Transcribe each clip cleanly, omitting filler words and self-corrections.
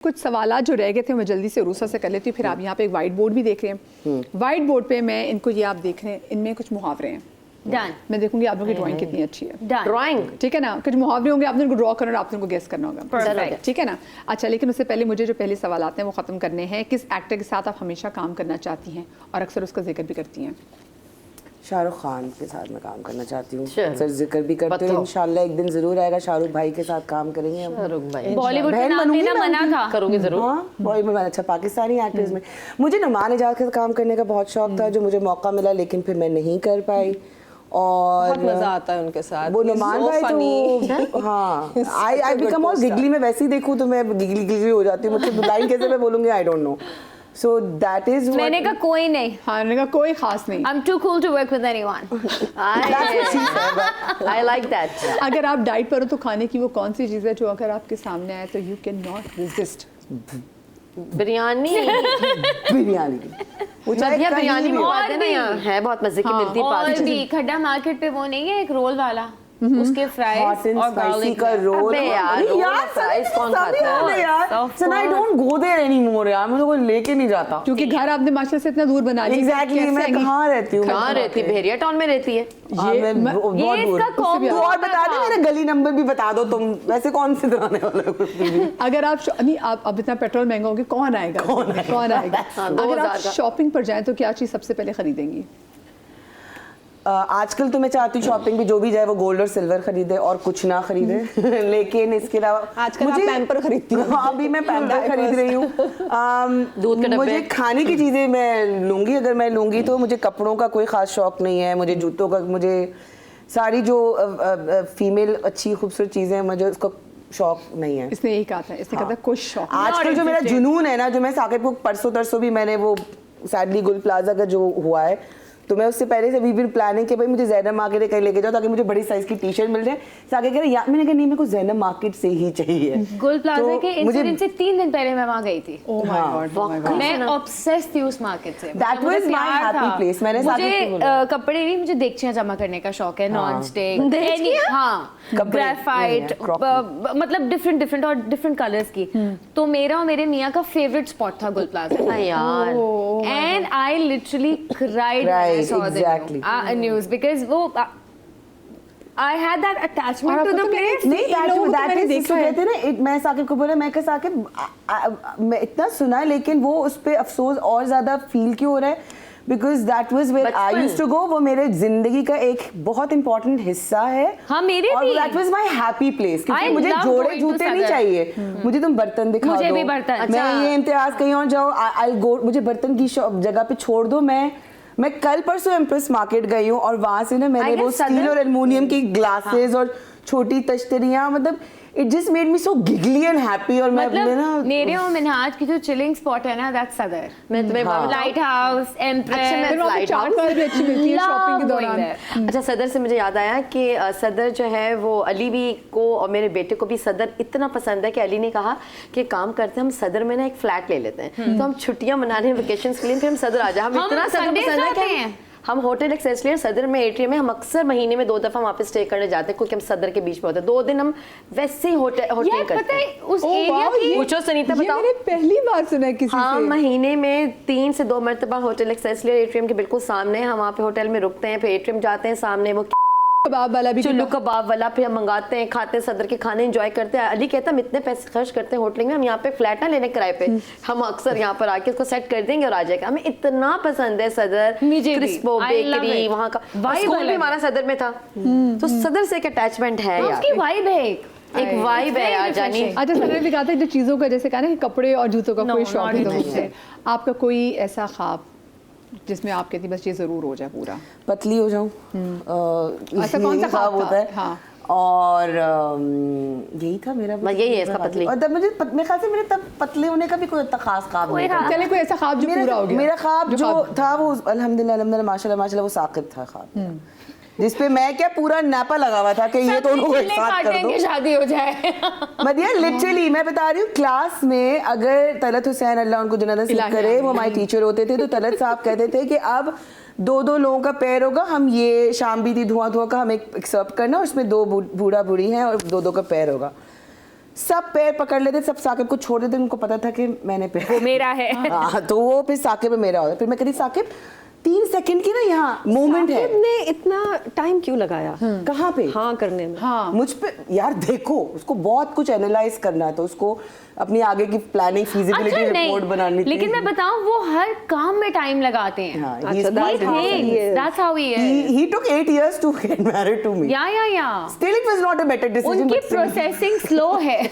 कुछ सवालात जो रह गए थे मैं जल्दी से रूसा से कर लेती हूँ, फिर आप यहाँ पे एक वाइट बोर्ड भी देख रहे हैं। वाइट बोर्ड पे मैं इनको ये आप देख रहे हैं, इनमें कुछ मुहावरे हैं। डन। मैं देखूंगी आप लोगों की ड्राइंग कितनी अच्छी है। ड्राइंग ठीक है ना, कुछ मुहावरे होंगे, आपने उनको ड्रॉ करना और आपने उनको गेस करना होगा। Perfect. ठीक है ना। अच्छा, लेकिन उससे पहले मुझे जो पहले सवाल आते हैं वो ख़त्म करने हैं। किस एक्टर के साथ आप हमेशा काम करना चाहती हैं और अक्सर उसका जिक्र भी करती हैं? शाहरुख खान के साथ मैं काम करना चाहती हूँ, Sure. अक्सर जिक्र भी करते हैं। इंशाल्लाह एक दिन जरूर आएगा, शाहरुख भाई के साथ काम करेंगे हम। शाहरुख भाई बॉलीवुड में बहन नाम बनूंगी लेना मैं मना उनकी। था। करूंगी जरूर। हाँ, बॉलीवुड में अच्छा पाकिस्तानी एक्ट्रेस में मुझे नुमान इजाज के साथ काम करने का बहुत शौक था, जो मुझे मौका मिला लेकिन फिर मैं नहीं कर पाई। और बहुत मजा आता है उनके साथ। वो नुमान भाई तो हाँ, आई बिकम ऑल गिगली। मैं वैसे ही देखूं तो मैं गिगली हो जाती हूँ। मुझे लाइन कैसे मैं बोलूंगी I don't know. So that is मैंने कहा कोई नहीं, हाँ, मैंने कहा कोई खास नहीं। I'm too cool to work with anyone. I like that. अगर आप डाइट पर हो तो खाने की वो कौन सी चीज़ है जो अगर आपके सामने आए तो you can not resist? Biryani biryani. वो चाहे मध्य कहीं बिरयानी भी में हो। आते ना, यहाँ है बहुत मजे की मिलती है और पास। भी खड्डा मार्केट पे वो नहीं है एक रोल वाला, उसके हॉट फ्राइज एंड और स्पाइसी गार्लिक का रोल। अबे यार, अरे रोल यार, और फ्राइज सभी कौन खाता है? रोल है यार। So I don't go there anymore यार, मैं तो कोई लेके नहीं जाता। क्योंकि घर आपने माशाल्लाह से इतना दूर बना लिया। एग्जैक्टली मैं कहाँ रहती हूँ? कहाँ रहती? भेड़िया टाउन में रहती है। ये बहुत ये दूर। इसका कॉम्बो तू और बता दे, था। मेरा गली नंबर भी बता दो तुम। वैसे कौन से दिलाने वाले हो? अगर आप नहीं, आप अब इतना पेट्रोल महंगा हो गया, कौन आएगा? कौन आएगा? हाँ, अगर 2000 आप का। शॉपिंग पर जाएं तो क्या चीज़ सबसे पहले खरीदेंगी? आजकल तो मैं चाहती हूँ शॉपिंग भी जो भी जाए वो गोल्ड और सिल्वर खरीदे और कुछ ना खरीदे। लेकिन इसके अलावा आजकल आप पैम्पर खरीदती हो। हाँ, अभी मैं पैम्पर खरीद रही हूँ। दूध के डब्बे। मुझे खाने की चीज़ें मैं लूँगी, अगर मैं लूँगी तो मुझे कपड़ों का कोई ख़ास शौक नहीं है। मुझे जूतों का, मुझे सारी जो फीमेल अच्छी खूबसूरत चीज़ें हैं, मुझे उसका शौक नहीं है। इसने यही कहा था, इसने कहा था कुछ शौक नहीं। आजकल जो मेरा जुनून है ना, जो मैं साकिब को परसों तरसों भी मैंने वो सैडली गुल प्लाजा का जो हुआ है, तो मैं उससे पहले से भी प्लानिंग के भाई मुझे ज़ैनब मार्केट कहीं लेके जाओ ताकि मुझे बड़ी साइज की टी शर्ट मिल जाए। साकिब कह रहे यार, मैंने कहा नहीं, मेरे को ज़ैनब मार्केट से ही चाहिए। गुल प्लाजा तो के इंसिडेंट से 3 दिन पहले मैं वहाँ गई थी। Oh my God, oh my God. मैं ऑब्सेस थी उस मार्केट से। That मुझे was my प्यार happy था। place. मैंने साकिब को मुझे बोला। कपड़े नहीं, मुझे देगचियां जमा करने का शौक है। नॉन स्टिक, देगचियां? हाँ, कपड़े ग्रेफाइट, नहीं है, crockery। मतलब डिफरेंट और डिफरेंट कलर्स की। तो मेरा और मेरे मियाँ का फेवरेट स्पॉट था गुल प्लाजा। यार And I literally cried when I Right, saw exactly. the news because वो I had that attachment to the place. नहीं, लोगों को मैंने देखा है। कहते ना, मैं साकिब को बोला, मैं कहा साकिब मैं इतना सुना है लेकिन वो उस पे अफसोस और ज्यादा फील क्यों हो रहा है? Because that was where I used to go. वो मेरे जिंदगी का एक बहुत इंपॉर्टेंट हिस्सा है। हाँ, मेरे और भी। That was my happy place. क्योंकि I मुझे love जोड़े going to जूते नहीं Sagar. चाहिए, मुझे तुम बर्तन दिखा दो। मुझे भी बर्तन। मैं अच्छा। ये इम्तियाज कहीं और जाओ, आई गो, मुझे बर्तन की जगह पे छोड़ दो। मैं कल परसों एम्प्रेस मार्केट गई हूँ और वहां से ना मैंने I वो guess स्टील Sagar- और एल्युमिनियम की ग्लासेस और छोटी तश्तरियाँ, मतलब it just made me so giggly and happy. और मैं अपने ना मतलब मेरे और मिनहाज की जो चिलिंग स्पॉट है ना, दैट्स सदर। मैं तुम्हें लाइट हाउस, अच्छा, एम्प्रेस। मैं फिर वहाँ पे Light चाट House। वाट भी अच्छी मिलती है शॉपिंग के Love दौरान। going there. अच्छा, सदर से मुझे याद आया कि सदर जो है वो अली भी को और मेरे बेटे को भी सदर इतना पसंद है कि अली ने कहा कि काम करते हैं हम सदर में ना एक फ्लैट ले लेते हैं, तो हम छुट्टियां मनाने वेकेशन के लिए फिर हम सदर आ जाए। हम इतना सदर Sundays पसंद है जाते कि हैं। हम होटल एक्सेसलियर सदर में एट्रियम में हम अक्सर महीने में 2 दफा वहाँ पे स्टे करने जाते हैं, क्योंकि हम सदर के बीच में होते हैं। 2 दिन हम वैसे ही होटल यार करते पता है हैं। उस ओह, एरिया वाओ, की पूछो सुनीता, ये बताओ। मैंने पहली बार सुना है किसी हाँ, से। महीने में 3 से 2 मरतबा होटल एक्सेसलियर एट्रियम के बिल्कुल सामने हम वहाँ पे होटल में रुकते हैं, फिर एट्रियम जाते हैं, सामने वो कबाब वाला भी चुल्लू कबाब वाला, फिर हम मंगाते हैं, खाते हैं, सदर के खाने एंजॉय करते हैं। अली कहता है हम इतने पैसे खर्च करते हैं होटलिंग में, हम यहाँ पे फ्लैट ना लेने किराए पे, हम अक्सर यहाँ पर आके उसको सेट कर देंगे और आ जाएगा। हमें इतना पसंद है सदर, मुझे भी। क्रिस्पो I love बेकरी, it. वहाँ का Vibe स्कूल अलग भी है। हमारा सदर में था, तो सदर से एक अटैचमेंट है यार, उसकी वाइब है एक वाइब है यार जानी। अच्छा, सर ने भी कहा था जो चीज़ों का, जैसे कहा ना कि कपड़े और जूतों का No, कोई शौक not नहीं था interested. मुझसे। आपका कोई ऐसा ख्वाब जिसमें आप कहती बस ये जरूर हो जाए पूरा? पतली हो जाऊं। ऐसा कौन सा ख्वाब होता है? हाँ। और यही था मेरा। बस यही है इसका, पतली। और तब मुझे मेरे ख्याल से मेरे तब पतले होने का भी कोई इतना खास ख्वाब नहीं था। चले कोई ऐसा ख्वाब जो पूरा हो गया? मेरा ख्वाब जो ख्वाब- था वो अल्हम्दुलिल्लाह माशाल्लाह वो साकिब था ख्वाब, जिसपे मैं क्या पूरा नैपा लगा हुआ था कि ये तो उनको एक साथ कर दो। शादी हो जाए। मदिया लिटरली मैं बता रही हूँ, क्लास में अगर तलत हुसैन अल्लाह उनको जन्नत नसीब इलाही करे, वो हमारे टीचर होते थे, तो तलत साहब कहते थे कि अब 2-2 लोगों का पैर होगा, हम ये शाम भी थी धुआं का हम एक सर्व करना, उसमें 2 बूढ़ा बूढ़ी हैं और 2-2 का पैर होगा। सब पैर पकड़ लेते, सब साकिब को छोड़ देते, उनको पता था कि मैंने पैर वो मेरा है। हाँ, तो वो फिर साकिब मेरा होता, फिर मैं कहती साकिब 3 सेकंड की ना यहाँ मोमेंट है। साकिब ने इतना टाइम क्यों लगाया कहाँ पे? हाँ करने में? हाँ मुझ पे यार देखो, उसको बहुत कुछ एनालाइज करना है, तो उसको अपनी आगे की प्लानिंग फीजिबिलिटी रिपोर्ट बनानी थी। लेकिन मैं बताऊं वो हर काम में टाइम लगाते हैं। हाँ, अच्छा, he's that's how he is. That's how he is. he took 8 years to get married to me. या Still it was not a better decision. उनकी but still- प्रोसेसिंग स्लो है।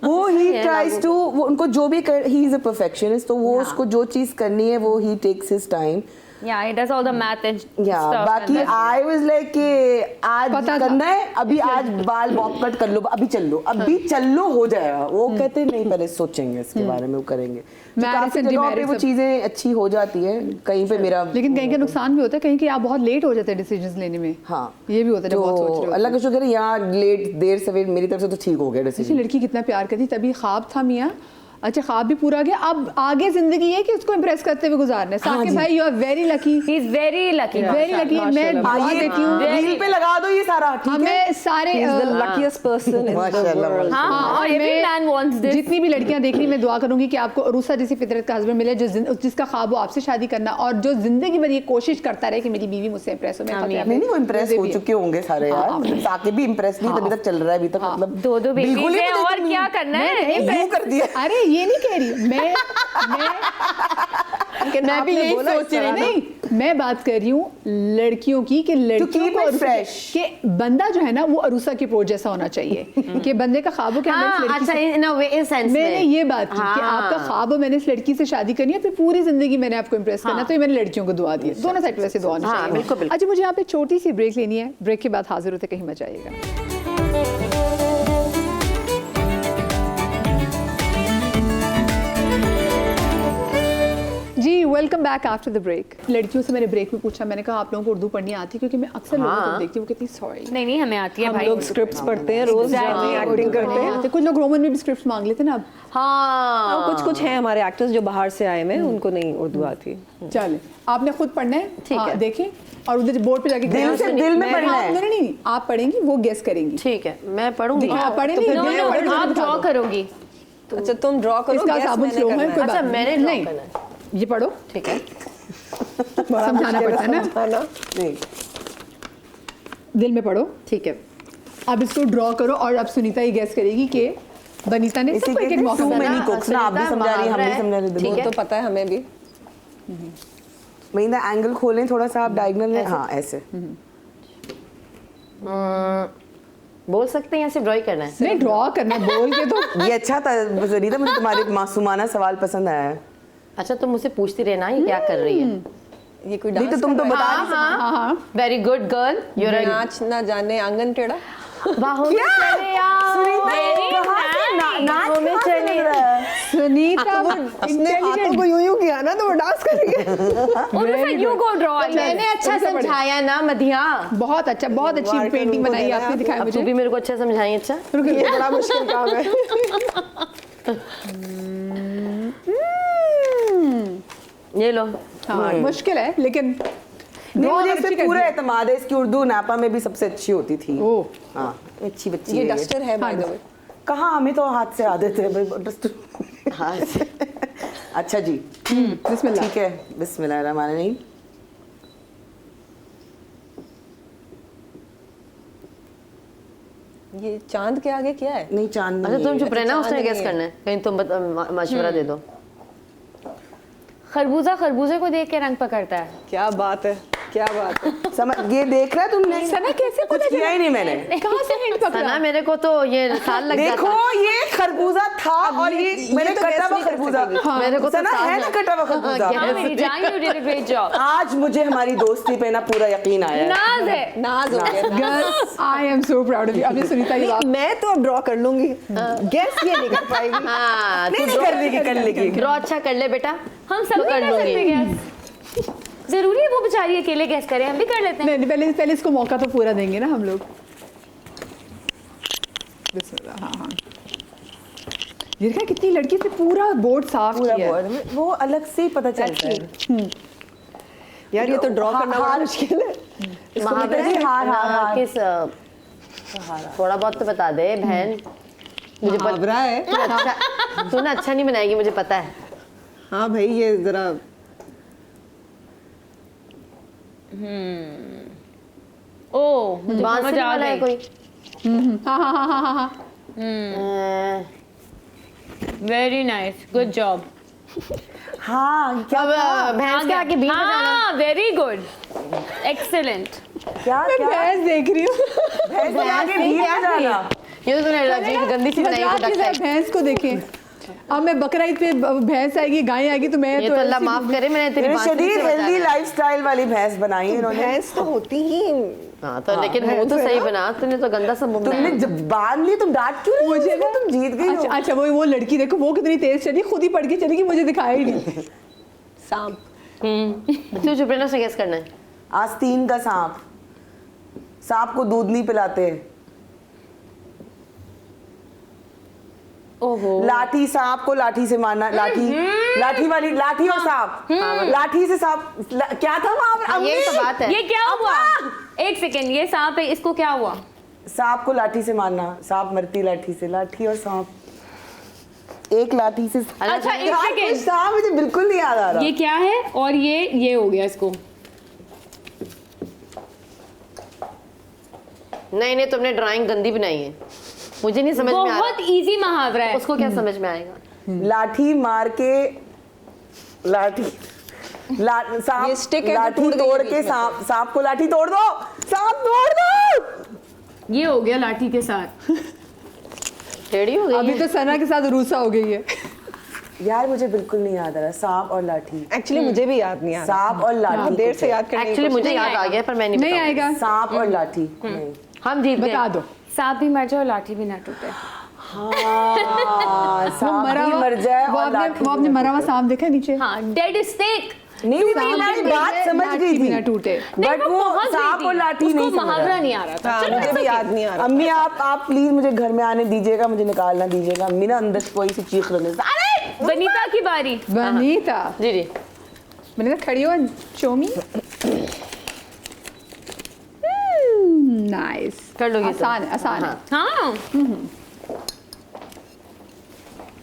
वो he tries to, वो उनको जो भी कर, he is a perfectionist, तो वो उसको जो चीज करनी है वो he takes his time. Yeah, he does all the math and या stuff. बाकी I was like कि आज पता था। करना है, अभी आज बाल बॉब कट कर लो, अभी चल लो, अभी चल लो, हो जाएगा। वो कहते हैं नहीं, पहले सोचेंगे इसके बारे में, वो करेंगे। तो Marriage काफी and जगहों पे demarriage वो सब- चीजें अच्छी हो जाती है, कहीं पे मेरा लेकिन कहीं का नुकसान भी होता है, कहीं कि आप बहुत लेट हो जाते हैं डिसीजंस लेने में। हाँ ये भी होता है जब बहुत सोच रहे तो होते अल्लाह हैं। का शुक्र है यहाँ लेट देर सवेर मेरी तरफ से तो ठीक हो गया जैसे डिसीजन। लड़की कितना प्यार करती तभी ख्वाब था मियाँ, अच्छा ख्वाब भी पूरा गया, अब आगे जिंदगी है कि उसको इम्प्रेस करते हुए गुजारना है। साकिब भाई you are very lucky, He is very lucky. Very lucky. मैं दुआ देती हूँ रील पे लगा दो ये सारा, ठीक है? हमें सारे He is the luckiest person in the माशाल्लाह, world. हाँ, और every man wants this. जितनी भी लड़कियां देख रही, मैं दुआ करूंगी कि आपको अरूसा जैसी फितरत का हस्बैंड मिले, जो जिसका ख्वाब हो आपसे शादी करना, और जो जिंदगी भर ये कोशिश करता रहे कि मेरी बीवी मुझसे इम्प्रेस हो। मैं नहीं नहीं, वो इम्प्रेस हो चुके होंगे सारे यार। साकिब भी इम्प्रेस नहीं, तभी तक चल रहा है अभी तक, मतलब दो बेबीज बिल्कुल ही है मुझे और तो क्या करना है? यूं कर दिया। अरे ये नहीं कह रही मैं मैं भी आपने यही बोला इस सोच रही तरह ना। नहीं, मैं बात कर रही हूँ लड़कियों की कि लड़कियों keep को it अरूसा- fresh. कि बंदा जो है ना वो अरूसा की पोज जैसा होना चाहिए कि बंदे का ख्वाब हो कि हमें इस हाँ, लड़की अच्छा से- इन अ वे, इस सेंस में मैंने ये बात की कि हाँ। आपका ख्वाब हो मैंने इस लड़की से शादी करनी है, फिर पूरी जिंदगी मैंने आपको इम्प्रेस करना है, तो ये मैंने लड़कियों को दुआ दी है। दोनों साइड वैसे दुआ होनी हाँ, चाहिए। बिल्कुल, बिल्कुल। अच्छा मुझे यहाँ पे छोटी सी ब्रेक लेनी है, ब्रेक के बाद हाजिर होते, कहीं मजा आएगा। जी welcome back after the break. लड़कियों से मैंने ब्रेक में पूछा, मैंने कहा आप लोगों को उर्दू पढ़नी आती है, क्योंकि मैं अक्सर लोगों को देखती हूँ कितनी सॉरी नहीं हमें आती है हम भाई। लोग स्क्रिप्ट्स पढ़ते हैं रोज, एक्टिंग करते हैं। कुछ लोग रोमन में भी स्क्रिप्ट मांग लेते ना। अब हाँ कुछ कुछ हैं हमारे एक्टर्स जो बाहर से आए हैं, उनको नहीं उर्दू आती। चले आपने खुद पढ़ना है, ठीक है। देखें और उधर बोर्ड पे जाके दिल से दिल में पढ़ना है। नहीं नहीं आप पढ़ेंगी, वो गेस करेंगी। ठीक है, मैं पढ़ूंगी। देखिए आप पढ़े तो नहीं, फिर नो मैं नो पढ़ के आप दिखा ड्रॉ दो। करोगी। अच्छा तुम ड्रॉ करो, इसका guess साबुन मैंने स्लो है, करना कोई अच्छा, बात मैंने draw नहीं। करना है। ये पढ़ो, ठीक है, समझाना पड़ता है ना, समझाना। नहीं दिल में पढ़ो। ठीक है। अब इसको ड्रॉ करो और अब सुनीता ये गेस करेगी कि बनीता ने इसी सबको के एक एक मौका टू दिया। मैनी कुक्स ना, आप भी समझा रही हैं, हम भी समझा रहे ठीक हैं। है। वो तो पता है हमें भी। महीना एंगल खोलें थोड़ा सा, आप डायगोनल में, हाँ ऐसे। बोल सकते हैं या सिर्फ ड्रॉ ही करना है? नहीं ड्रॉ करना है, बोल के तो ये अच्छा था रीता, मुझे तुम्हारे मासूमाना सवाल पसंद आया है। अच्छा तुम मुझसे पूछती रहना ये क्या कर रही है। ये कोई नहीं तो डांस तुम तो बता नहीं हाँ हाँ हाँ वेरी गुड गर्ल, यूर नाच ना जाने आंगन टेढ़ा। बाहों में चले आओ, मेरी नाच में चले सुनीता उसने हाथों को यूं यूं किया ना तो वो डांस करेंगे। और यू गो ड्रॉ। मैंने अच्छा समझाया ना मधिया। बहुत अच्छा, बहुत अच्छी वाह, पेंटिंग उनको बनाई देना आपने, है दिखाया अब तू मुझे। भी मेरे को अच्छा समझाई। अच्छा ये बड़ा मुश्किल काम है। ये लो। हाँ मुश्किल है लेकिन नहीं, draw मुझे अच्छी इस पे कर पूरा दी। एतमाद है, इसकी उर्दू नापा में भी सबसे अच्छी होती थी। ओह हाँ अच्छी बच्ची ये है ये। डस्टर है बाय द वे। कहाँ, हमें तो हाथ से आदत है भाई डस्टर। हाँ अच्छा जी बिस्मिल्लाह। ठीक है, बिस्मिल्लाहिर्रहमानिर्रहीम। ये चांद के आगे क्या है? नहीं चांद अच्छा नहीं तुम है। चुप रहना, चांद उसने नहीं गेस है। करना है। कहीं तुम मशवरा दे दो। खरबूजा खरबूजे को देख के रंग पकड़ता है। क्या बात है, क्या बात है। समझ ये देख रहा है तुमने? सना कैसे कुछ किया ही नहीं मैंने। कहाँ से हिंट पकड़ा? सना मेरे को तो ये साल लग देखो जाता। ये खरबूजा था और ये मैंने तो कटा guess हुआ नहीं कर खरबूजा। सकेगी। हाँ, मेरे को तो सना साल है ना लग- कटा हुआ हाँ, खरबूजा। yes. मेरी जान, you did a great job. आज मुझे हमारी दोस्ती पे ना पूरा यकीन आया है। नाज है। नाज हो गया। Girls I am so proud of you. अभी सुनीता ये नहीं, मैं तो अब ड्रॉ कर लूंगी, गेस ये नहीं कर पाएगी। हाँ नहीं नहीं कर लेगी, कर लेगी। ड्रॉ अच्छा कर ले बेटा। हम सब कर कर लूंगी। सकते गैस। जरूरी है वो बेचारी अकेले गैस करे, हम भी कर लेते हैं। नहीं पहले इसको मौका तो पूरा देंगे ना हम लोग। बिस्मिल्लाह। हाँ हाँ ये देखा कितनी लड़की से पूरा बोर्ड साफ पूरा किया है। बोर्ड में वो अलग से ही पता चलता है। यार ये तो ड्रॉ हाँ, करना बड़ा हाँ। मुश्किल है। महावरे हार, हार, हार। किस थोड़ा बहुत तो बता दे बहन। मुझे मुहावरा है। अच्छा तू ना अच्छा नहीं बनाएगी, मुझे पता है। हाँ भाई, ये जरा ओ मुझे बांसुरी समझ आ वाला है गई। कोई। हाँ हाँ हाँ हाँ हाँ वेरी नाइस, गुड जॉब। हाँ क्या अब भैंस के आगे बीच में जाना। हाँ वेरी गुड, एक्सेलेंट। क्या मैं क्या भैंस देख रही हूँ। भैंस के आगे बीच में जाना। ये तो तूने अजीब गंदी सी बनाई मजाक को की लगता तरह है। भैंस को देखें। अब मैं बकरा ईद पे भैंस आएगी, गाय आएगी, तो मैं ये तो अल्लाह ऐसी- माफ करे, मैंने तेरी मेरे बात शरीर हेल्दी लाइफस्टाइल वाली भैंस बनाई है इन्होंने। भैंस तो होती ही। हाँ तो लेकिन मुंह तो सही बना, तूने तो गंदा सा मुंह तुमने बनाया। जब बांध ली, तुम डांट क्यों रही हो मुझे उसको? ना तुम जीत गई हो। अच्छा वो लड़की देखो, वो कितनी तेज चली, खुद ही पढ़ के चली कि मुझे दिखाया ही नहीं। सांप। तू चुप रहना, उसे गेस करना है। आस्तीन का सांप। सांप को दूध नहीं पिलाते। ओहो लाठी, सांप को लाठी से मारना। लाठी, लाठी वाली, लाठी और सांप। लाठी से सांप, क्या था वहां? हाँ, यही तो बात है। ये क्या हुआ? एक सेकेंड, ये सांप है, इसको क्या हुआ? सांप को लाठी से मारना। सांप मरती लाठी से। लाठी और सांप, एक लाठी से। अच्छा एक यार, सेकेंड, सांप मुझे बिल्कुल नहीं याद आ रहा। ये क्या है? और ये हो गया इसको। नहीं नहीं, तुमने ड्राइंग गंदी बनाई है, मुझे नहीं समझ में आ बहुत रहा। इजी मुहावरा है। उसको क्या समझ में आएगा? लाठी मार के, लाठी ये सांप, stick है जो लाठी टूट गई तोड़ है के बीच में। सांप को लाठी तोड़ दो। सांप तोड़ दो। ये हो गया लाठी के साथ। टेढ़ी हो गई अभी है। तो सना के साथ रूसा हो गई है। यार मुझे बिल्कुल नहीं याद आ रहा। सांप और लाठी। एक्चुअली मुझे भी याद नहीं आ रहा। सांप और लाठी। देर से याद करने की एक्चुअली मुझे नहीं याद आ आएगा। गया, पर मैं नहीं नहीं बताऊंगी। आएगा, सांप और लाठी नहीं। हम जीत गए। बता दो। सांप भी मर जाए और लाठी भी ना टूटे। हाँ, सांप मरा भी हुआ- मर जाए वो और आपने लाठी वो आपने भी ना मरा हुआ टूटे। सांप देखा है नीचे? हाँ, डेड स्नेक। नहीं मैं सांप तुम्हारी भी बात है, समझ लाठी गई भी थी, ना टूटे। बट वो सांप और लाठी नहीं उसको समझ मुहावरा आया। नहीं आ रहा था। हाँ, चलो, मुझे it's भी okay। याद नहीं आ रहा। अम्मी आप प्लीज मुझे घर में आने दीजिएगा, मुझे निकालना दीजिएगा। अम्मी ना अंदर से कोई सी चीख रही है। अरे वनीता की बारी। वनीता, जी जी। मैंने कहा खड़ी हो, शोमी। नाइस, कर लोगी तुम। आसान है, आसान है। हाँ। हाँ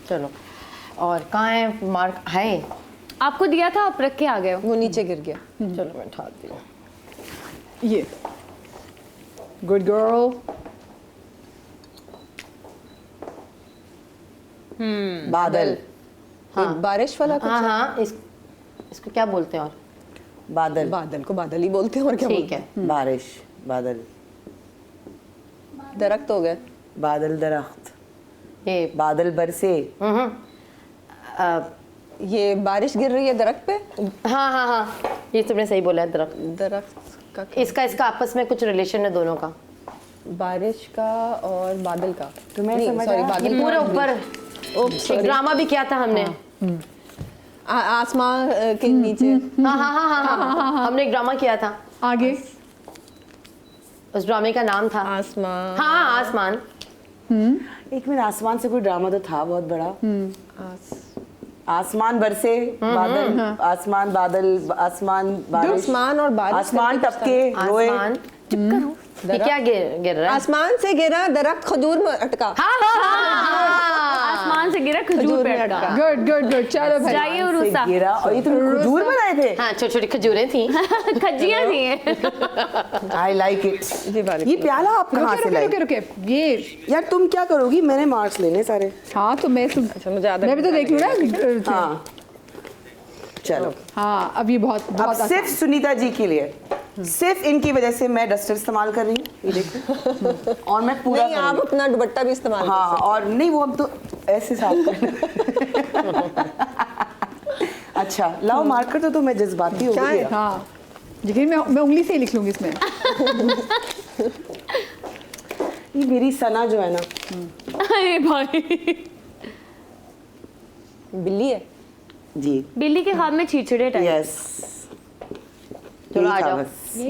चलो, और कहाँ है मार्क? है, आपको दिया था, आप रख के आ गए हो। वो नीचे गिर गया। चलो मैं उठाती हूँ। ये गुड गर्ल। बादल। हाँ। बारिश वाला कुछ। हाँ हाँ, इसको क्या बोलते हैं? और बादल। बादल को बादल ही बोलते हैं, और क्या ठीक बोलते है। बारिश, बादल, हैं? दरख्त हो गए। बादल, दरख्त, ये बादल बरसे। ये बारिश गिर रही है दरख्त पे। हाँ हाँ हाँ, ये तुमने सही बोला है, दरख्त। दरख्त का इसका आपस में कुछ रिलेशन है दोनों का। बारिश का और बादल का। तुम्हें नहीं, समझ sorry, आया? बादल ये का पूरा और ऊपर एक ड्रामा भी किया था हमने। आसमान के नीचे। हाँ हाँ हाँ हाँ हाँ, हमने एक ड्रामा किया था, आगे उस ड्रामे का नाम था आसमान। हाँ आसमान। एक मिनट, आसमान से कोई ड्रामा तो था बहुत बड़ा। आस- आसमान बरसे, बादल, आसमान बादल, आसमान बारिश, आसमान और बारिश आसमान करके कुछ टपके रोए। आसमान, चुप करो। ये क्या गिर रहा है? आसमान से गिरा दरख्त खजूर में अटका। हाँ हाँ हाँ, आसमान से गिरा, खजूर खजूर पे में अटका। अटका। गुड गुड गुड, चलो भाई। जाइए से उरुसा। गिरा। और ये तुम खजूर बनाए थे? हाँ छोटी छोटी खजूरें थी। खजियां दी हैं। I like it. ये बारिश। ये प्याला आप कहाँ रुके से रुके लाई? रुके रुके, ये यार तुम क्या करोगी? मैंने मार्क्स लेने सारे। हाँ तो मैं अच्छा, मुझे आधा मैं भी तो देख लूँ ना। हाँ चलो, हाँ अब ये बहुत अब बहुत सिर्फ आसान। सुनीता जी के लिए, सिर्फ इनकी वजह से मैं डस्टर इस्तेमाल कर रही हूँ, ये देखो। और मैं पूरा नहीं, आप करूँगी। अपना दुपट्टा भी इस्तेमाल कर हाँ, सकते और नहीं वो अब तो ऐसे साफ कर। अच्छा लाओ मार्कर, तो मैं जज्बाती हो क्या गई। है? हाँ लेकिन मैं उंगली से ही लिख लूंगी इसमें। ये मेरी सना जो है ना, अरे भाई, हैं। बिल्ली है। जी बिल्ली के ख्वाब में छीछड़े टाइप। यस, चलो आ जाओ,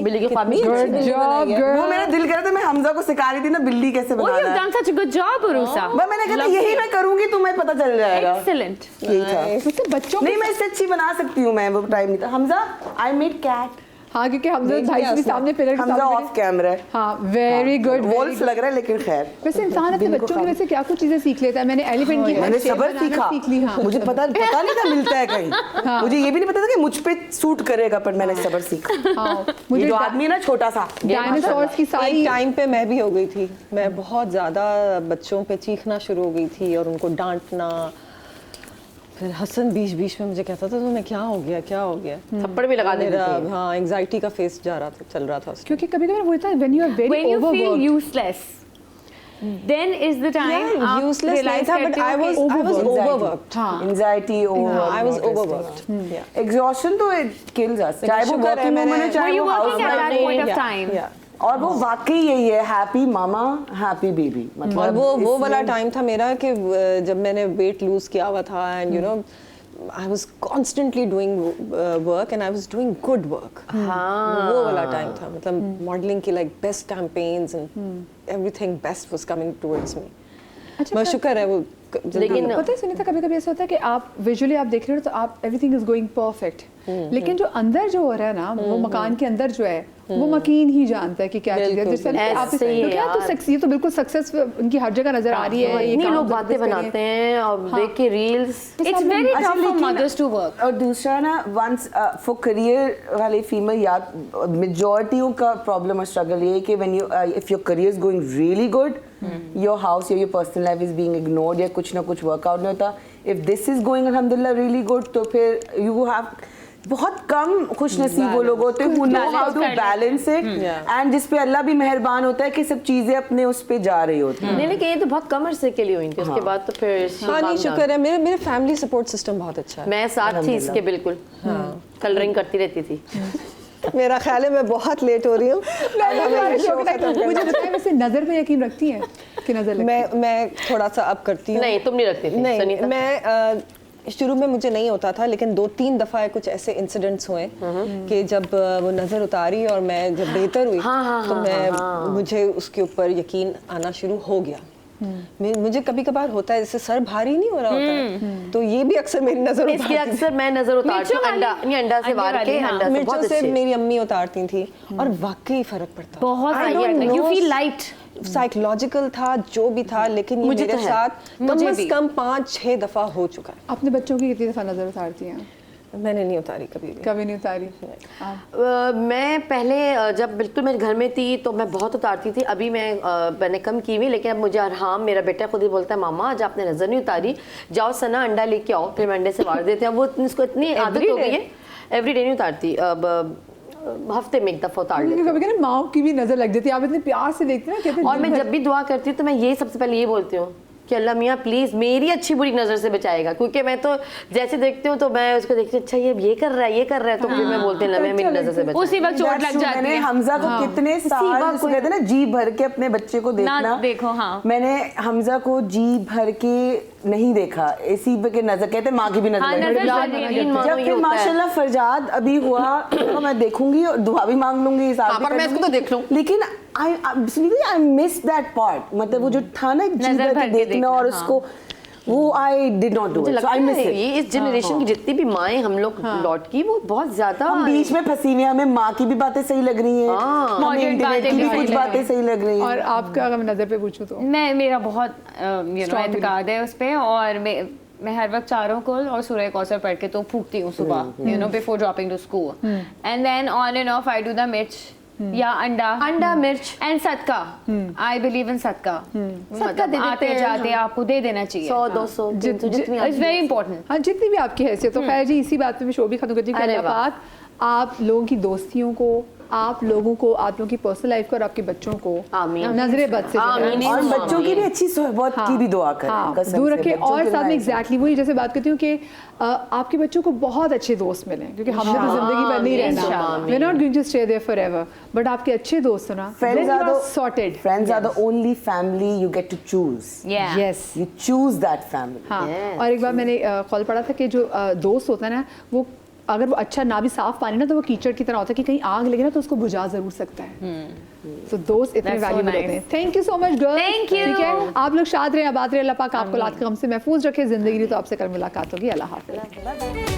बिल्ली के ख्वाब में। कितनी अच्छी गुड बिल्ली जॉब बनाई है। वो गर्ल। मेरा दिल कर रहा था, मैं हमजा को सिखा रही थी ना बिल्ली कैसे Oh, you've बनाना है। done such a good job, Urusa. वह मैंने कहा था यही मैं करूंगी, तुम्हें पता चल जाएगा। Excellent। यही था। वैसे बच्चों नहीं मैं इससे अच्छी बना सकती हूँ, मैं वो टाइम नहीं था। Hamza I made cat. हाँ क्योंकि हमजा देख भाई लिया भी उसने। सामने पिलर के हमजा सामने ऑफ कैमरा है। हाँ वेरी गुड वॉल्फ लग रहा है लेकिन खैर। वैसे इंसान अपने बच्चों की वजह से क्या कुछ चीजें सीख लेता है। मैंने एलिफेंट की मैंने shape सबर बनाना सीखा। सीख ली। हाँ मुझे पता नहीं था मिलता है कहीं। मुझे ये भी नहीं पता था कि मुझ पे सूट करेगा, पर मैंने सबर सीखा। हाँ ये मुझे जो आदमी है ना छोटा सा, डायनासोर्स की सारी एक टाइम पे मैं भी हो गई थी, मैं बहुत ज़्यादा बच्चों पे चीखना शुरू हो गई थी और उनको डांटना। फिर हसन बीच बीच में मुझे कहता था तुम्हें क्या हो गया थप्पड़ भी लगा देती मेरा थी। हाँ एंजाइटी का फेस चल रहा था उसमें। क्योंकि कभी कभी होता है when you are very when you feel overworked useless, then is the time आप useless नहीं realize था, but करते हो I कि was overworked. हाँ anxiety I was overworked. Yeah. Exhaustion तो इट किल्स अस, चाहे वो शुक्र है वर्किंग वुमन है मैंने- चाहे were you वो working at that point of Yeah, time? yeah. और वो वाकई यही है, हैप्पी मामा हैप्पी बेबी। मतलब और वो इसमें- वाला टाइम था मेरा कि जब मैंने वेट लूज किया हुआ था and you know I was constantly doing work and I was doing good work. वो वाला टाइम था, मतलब मॉडलिंग की like best campaigns and everything best was coming towards me. मैं शुक्र है वो लेकिन पता है सुनीता, कभी कभी ऐसा होता है कि आप विजुअली आप देख रहे हो तो आप एवरीथिंग इज गोइंग परफेक्ट, लेकिन जो अंदर जो हो रहा है ना वो मकान के अंदर जो है वो मकीन ही जानता है कि क्या चीज़ है। बिल्कुल, जिस तरह आप ऐसे ही क्योंकि आप तो यार। सक्सेस तो बिल्कुल सक्सेस उनकी हर जगह नजर आ रही है। ये नहीं काम लोग तो बातें बिल्कुल बनाते हैं और देख के रील्स। It's very अच्छा, tough for लेकिन- mothers to work. और दूसरा ना वंस फॉर करियर वाले फीमेल या मेजॉरिटियों का प्रॉब्लम और स्ट्रगल ये है कि when you if your career is going really good, your house या your personal life is being ignored या कुछ ना कुछ वर्कआउट नहीं होता। इफ दिस इज गोइंग अल्हम्दुलिल्लाह रियली गुड, तो फिर यू हैव बहुत कम खुश नसीब वो लोग होते हैं who know how to balance it, and जिस पे अल्लाह भी मेहरबान होता है कि सब चीजें अपने उस पे जा रही होती हैं। नहीं लेकिन ये तो बहुत कम अरसे के लिए हुई थी, उसके बाद तो फिर she हाँ नहीं calmed down. शुक्र है मेरे फैमिली सपोर्ट सिस्टम बहुत अच्छा है। मैं साथ थी इसके बिल्कुल, कलरिंग करती रहती थी। मेरा ख्याल है मैं बहुत लेट हो रही हूँ। मुझे बताएं वैसे नजर पे यकीन रखती हैं कि नजर लगती है? मैं थोड़ा सा अब करती हूँ। नहीं तुम नहीं रखती थी नहीं सनीता। मैं शुरू में मुझे नहीं होता था, लेकिन 2-3 दफ़ा कुछ ऐसे इंसिडेंट्स हुए कि जब वो नज़र उतारी और मैं जब बेहतर हुई तो मैं मुझे उसके ऊपर यकीन आना शुरू हो गया। मुझे कभी कभार होता है जैसे सर भारी नहीं हो रहा होता है, तो ये भी अक्सर मेरी नजर इसकी अक्सर मैं नजर उतारती हूँ अंडा, नहीं अंडा से वार के, अंडा से बहुत मिर्चों से अच्छे। मेरी अम्मी उतारती थी और वाकई फर्क पड़ता। बहुत I सही don't है। know. You feel light. Psychological था जो भी था, लेकिन ये मुझे मेरे तो है। साथ कम मुझे से भी। कम 5-6 दफा हो चुका अपने बच्चों की कितनी दफा नजर उतारती हैं? है। मैंने नहीं उतारी कभी भी। कभी नहीं उतारी। मैं पहले जब बिल्कुल मैं घर में थी तो मैं बहुत उतारती थी, अभी मैंने कम की हुई, लेकिन अब मुझे अरहाम मेरा बेटा खुद ही बोलता है मामा आज आपने नज़र नहीं उतारी, जाओ सना अंडा लेके आओ, फिर मैं अंडे से वार देते हैं। वो उसको इतनी आदत हो गई है, एवरी डे नहीं उतारती, अब हफ्ते में एक दफ़ा उतार लेती हूँ। कभी कभी ना माँ की भी नजर लग जाती है, आप इतने प्यार से देखते हैं ना, कहते हैं और मैं जब भी दुआ करती हूँ तो मैं ये सबसे पहले ये बोलती हूँ कि अल्लाह मियाँ प्लीज़ मेरी अच्छी बुरी नज़र से बचाएगा, क्योंकि मैं तो जैसे देखती हूँ तो मैं उसको देखती हूँ अच्छा ये कर रहा है तो फिर मैं बोलती हूँ अल्लाह मियाँ मेरी नज़र से बचा। उसी वक्त चोट That's लग true. जाती मैंने है। हमजा को कितने साल जिसको कहते हैं ना जी भर के अपने बच्चे को देखना, देखो, हाँ। मैंने हमजा को जी भर के नहीं देखा, इसी पे के नजर कहते हैं माँ की भी हाँ, नजर नजर लगी। लगी। तीन माह जब में ये फिर होता है। माशाल्लाह फरजाद अभी हुआ तो मैं देखूंगी और दुआ भी मांग लूंगी, हिसाब हाँ, भी पर कर मैं इसको लूंगी। तो देख लूं। लेकिन आई मिस दैट पार्ट, मतलब वो जो था ना जी नजर भर भर के के देखना देखना, और हाँ। उसको वो आई डिड नॉट डू मुझे इट, सो लगता आई मिस है इट। ये इस जनरेशन की जितनी भी माएँ हम लोग लौट की वो बहुत ज्यादा हम बीच में फंसी हुई हैं, हमें माँ की भी बातें सही लग रही हैं, हमें Modern इंटरनेट बातें की भी भी सही कुछ लग बातें सही लग रही हैं। और आपका अगर मैं नजर पे पूछूं तो मेरा बहुत Strong एतकाद है उस पे, और मैं हर वक्त चारों को और सूरह कौसर पढ़ के तो फूकती हूँ सुबह, before dropping to school, and then on and off I do the मिर्च या अंडा मिर्च एंड सदका। आई बिलीव इन सदका। सदका दे देते आते हैं, जाते आपको दे देना चाहिए। 100-200 300 जितनी इट्स वेरी इंपॉर्टेंट। हाँ जितनी भी आपकी हैसियत तो खैर जी इसी बात पे मैं शो भी खत्म करती हूँ कि अरे अल्लाह वाह। पाक आप लोगों की दोस्तियों को, आप लोगों की पर्सनल लाइफ को और आपके बच्चों को आमीन। नजरे बद से आमीन। और बच्चों की भी अच्छी सोहबत की भी दुआ करें, हाँ, कसम दूर से, रखे। बच्चों और के साथ में लिए एग्जैक्टली वही जैसे बात करती हूँ कि आपके बच्चों को बहुत अच्छे दोस्त मिले, क्योंकि हमने तो जिंदगी भर नहीं रहना, इंशाल्लाह। We are not going to stay there forever, but आपके अच्छे दोस्त हो ना, Friends are the- sorted. Friends are the only family you get to choose. Yeah. Yes You choose that family. हाँ Yes. और एक बार मैंने कॉल पढ़ा था कि जो दोस्त होता है ना, वो अगर वो अच्छा ना भी साफ पानी ना, तो वो कीचड़ की तरह होता है कि कहीं आग लगे ना तो उसको बुझा जरूर सकता है। तो दोस्त इतने That's so वैल्यूबल nice. होते हैं। Thank you so much girls. Thank you. ठीक है, आप लोग शाद रहे, आबाद रहे, अल्लाह पाक आपको लात के गम से महफूज रखे। जिंदगी तो आपसे कल मुलाकात होगी। अल्लाह हाफ़िज़।